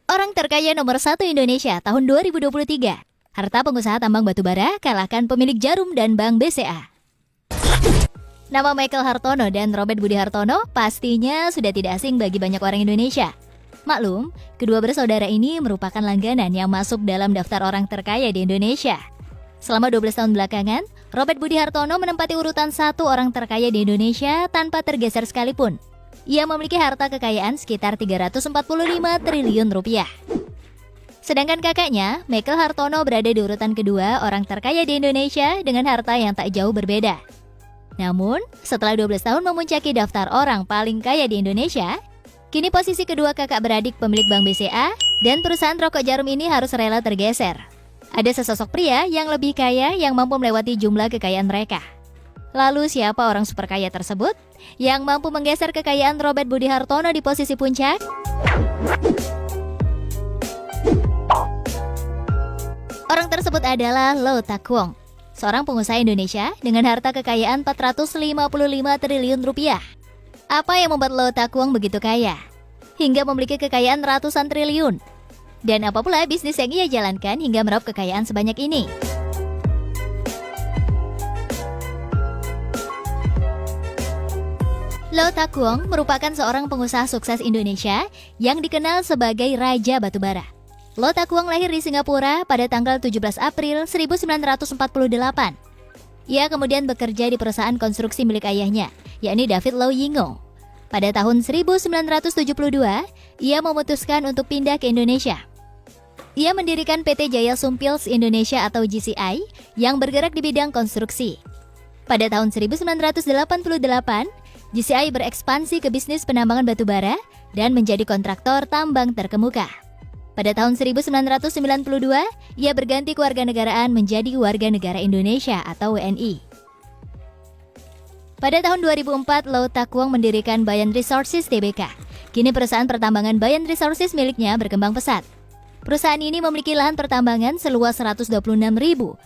Orang terkaya nomor 1 Indonesia tahun 2023. Harta pengusaha tambang batubara kalahkan pemilik Jarum dan Bank BCA. Nama Michael Hartono dan Robert Budi Hartono pastinya sudah tidak asing bagi banyak orang Indonesia. Maklum, kedua bersaudara ini merupakan langganan yang masuk dalam daftar orang terkaya di Indonesia. Selama 12 tahun belakangan, Robert Budi Hartono menempati urutan 1 orang terkaya di Indonesia tanpa tergeser sekalipun. Ia memiliki harta kekayaan sekitar 345 triliun rupiah. Sedangkan kakaknya, Michael Hartono berada di urutan kedua orang terkaya di Indonesia dengan harta yang tak jauh berbeda. Namun, setelah 12 tahun memuncaki daftar orang paling kaya di Indonesia, kini posisi kedua kakak beradik pemilik Bank BCA dan perusahaan rokok Jarum ini harus rela tergeser. Ada sesosok pria yang lebih kaya yang mampu melewati jumlah kekayaan mereka. Lalu siapa orang super kaya tersebut yang mampu menggeser kekayaan Robert Budi Hartono di posisi puncak? Orang tersebut adalah Lau Tak Kwong, seorang pengusaha Indonesia dengan harta kekayaan 455 triliun rupiah. Apa yang membuat Lau Tak Kwong begitu kaya? Hingga memiliki kekayaan ratusan triliun. Dan apa pula bisnis yang ia jalankan hingga meraup kekayaan sebanyak ini? Lau Tak Kwong merupakan seorang pengusaha sukses Indonesia yang dikenal sebagai Raja Batubara. Lau Tak Kwong lahir di Singapura pada tanggal 17 April 1948. Ia kemudian bekerja di perusahaan konstruksi milik ayahnya, yakni David Lau Yingo. Pada tahun 1972, ia memutuskan untuk pindah ke Indonesia. Ia mendirikan PT Jaya Sumpils Indonesia atau JCI yang bergerak di bidang konstruksi. Pada tahun 1988, JCI berekspansi ke bisnis penambangan batubara dan menjadi kontraktor tambang terkemuka. Pada tahun 1992, ia berganti kewarganegaraan menjadi warga negara Indonesia atau WNI. Pada tahun 2004, Lau Tak Kwong mendirikan Bayan Resources Tbk. Kini perusahaan pertambangan Bayan Resources miliknya berkembang pesat. Perusahaan ini memiliki lahan pertambangan seluas 126.293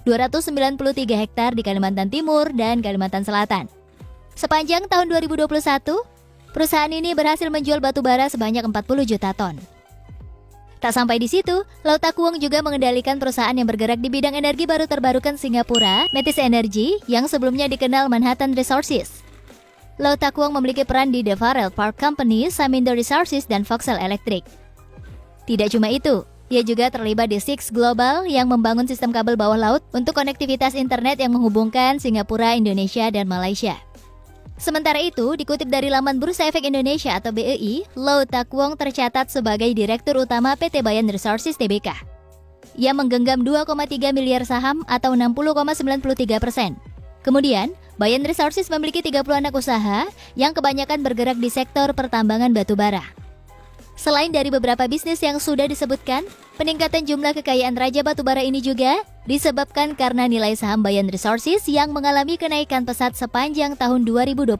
hektar di Kalimantan Timur dan Kalimantan Selatan. Sepanjang tahun 2021, perusahaan ini berhasil menjual batubara sebanyak 40 juta ton. Tak sampai di situ, Lau Tak Kwong juga mengendalikan perusahaan yang bergerak di bidang energi baru terbarukan Singapura, Metis Energy, yang sebelumnya dikenal Manhattan Resources. Lau Tak Kwong memiliki peran di The Farrell Park Company, Samindo Resources, dan Vauxhall Electric. Tidak cuma itu, ia juga terlibat di Six Global yang membangun sistem kabel bawah laut untuk konektivitas internet yang menghubungkan Singapura, Indonesia, dan Malaysia. Sementara itu, dikutip dari laman Bursa Efek Indonesia atau BEI, Lau Tak Kwong tercatat sebagai Direktur Utama PT Bayan Resources Tbk. Ia menggenggam 2,3 miliar saham atau 60,93%. Kemudian, Bayan Resources memiliki 30 anak usaha yang kebanyakan bergerak di sektor pertambangan batubara. Selain dari beberapa bisnis yang sudah disebutkan, peningkatan jumlah kekayaan Raja Batubara ini juga disebabkan karena nilai saham Bayan Resources yang mengalami kenaikan pesat sepanjang tahun 2022.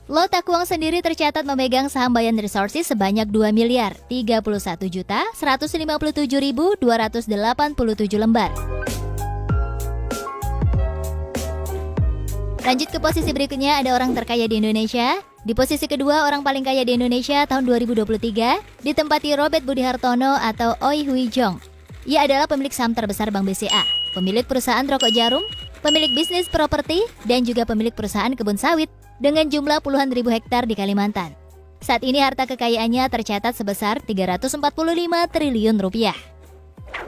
Lau Tak Kwong sendiri tercatat memegang saham Bayan Resources sebanyak 2.031.157.287 lembar. Lanjut ke posisi berikutnya, ada orang terkaya di Indonesia. Di posisi kedua, orang paling kaya di Indonesia tahun 2023 ditempati Robert Budi Hartono atau Oi Hui Jong. Ia adalah pemilik saham terbesar Bank BCA, pemilik perusahaan rokok Jarum, pemilik bisnis properti, dan juga pemilik perusahaan kebun sawit dengan jumlah puluhan ribu hektar di Kalimantan. Saat ini harta kekayaannya tercatat sebesar 345 triliun rupiah.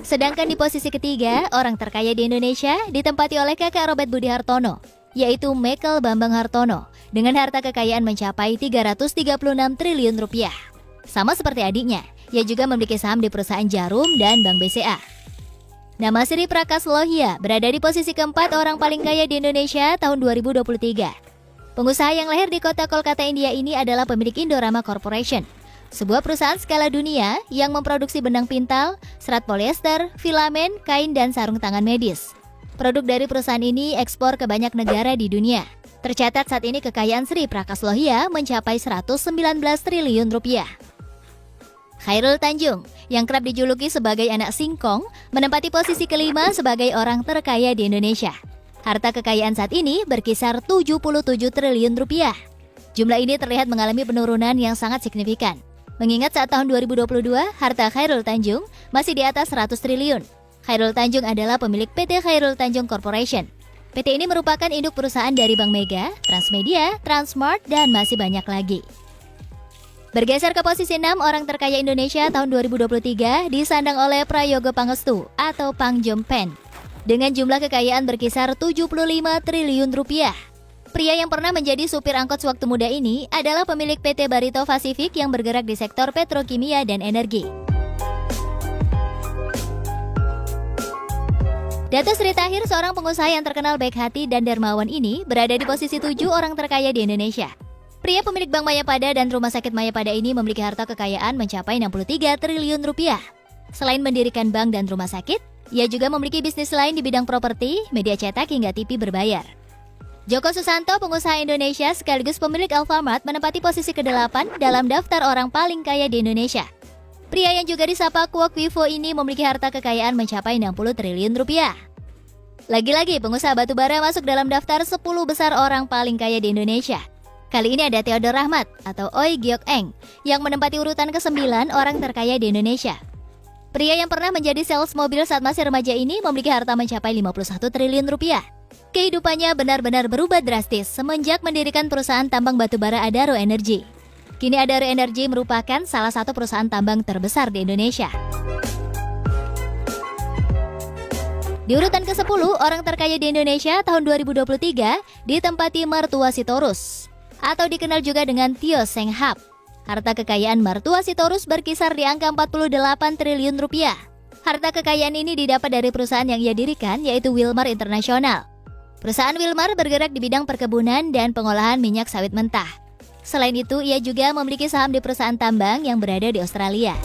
Sedangkan di posisi ketiga, orang terkaya di Indonesia ditempati oleh kakak Robert Budi Hartono, yaitu Michael Bambang Hartono, dengan harta kekayaan mencapai 336 triliun rupiah. Sama seperti adiknya, ia juga memiliki saham di perusahaan Jarum dan Bank BCA. Nama Sri Prakas Lohia berada di posisi keempat orang paling kaya di Indonesia tahun 2023. Pengusaha yang lahir di kota Kolkata, India ini adalah pemilik Indorama Corporation, sebuah perusahaan skala dunia yang memproduksi benang pintal, serat polyester, filamen, kain, dan sarung tangan medis. Produk dari perusahaan ini ekspor ke banyak negara di dunia. Tercatat saat ini kekayaan Sri Prakas Lohia mencapai 119 triliun rupiah. Khairul Tanjung, yang kerap dijuluki sebagai anak singkong, menempati posisi kelima sebagai orang terkaya di Indonesia. Harta kekayaan saat ini berkisar 77 triliun rupiah. Jumlah ini terlihat mengalami penurunan yang sangat signifikan. Mengingat saat tahun 2022, harta Khairul Tanjung masih di atas 100 triliun. Khairul Tanjung adalah pemilik PT Khairul Tanjung Corporation. PT ini merupakan induk perusahaan dari Bank Mega, Transmedia, Transmart, dan masih banyak lagi. Bergeser ke posisi 6 orang terkaya Indonesia tahun 2023 disandang oleh Prayogo Pangestu atau Pang Jompen dengan jumlah kekayaan berkisar 75 triliun rupiah. Pria yang pernah menjadi supir angkot sewaktu muda ini adalah pemilik PT Barito Pacific yang bergerak di sektor petrokimia dan energi. Dato Sri Tahir, seorang pengusaha yang terkenal baik hati dan dermawan ini, berada di posisi 7 orang terkaya di Indonesia. Pria pemilik Bank Mayapada dan Rumah Sakit Mayapada ini memiliki harta kekayaan mencapai 63 triliun rupiah. Selain mendirikan bank dan rumah sakit, ia juga memiliki bisnis lain di bidang properti, media cetak hingga TV berbayar. Joko Susanto, pengusaha Indonesia sekaligus pemilik Alfamart, menempati posisi ke-8 dalam daftar orang paling kaya di Indonesia. Pria yang juga disapa Kwok Wivo ini memiliki harta kekayaan mencapai 60 triliun rupiah. Lagi-lagi, pengusaha batubara masuk dalam daftar 10 besar orang paling kaya di Indonesia. Kali ini ada Theodore Rahmat atau Oi Geok Eng yang menempati urutan ke-9 orang terkaya di Indonesia. Pria yang pernah menjadi sales mobil saat masih remaja ini memiliki harta mencapai 51 triliun rupiah. Kehidupannya benar-benar berubah drastis semenjak mendirikan perusahaan tambang batubara Adaro Energy. Kini Adaro Energy merupakan salah satu perusahaan tambang terbesar di Indonesia. Di urutan ke-10, orang terkaya di Indonesia tahun 2023 ditempati Martua Sitorus atau dikenal juga dengan Tio Seng Hap. Harta kekayaan Martua Sitorus berkisar di angka 48 triliun rupiah. Harta kekayaan ini didapat dari perusahaan yang ia dirikan, yaitu Wilmar International. Perusahaan Wilmar bergerak di bidang perkebunan dan pengolahan minyak sawit mentah. Selain itu, ia juga memiliki saham di perusahaan tambang yang berada di Australia.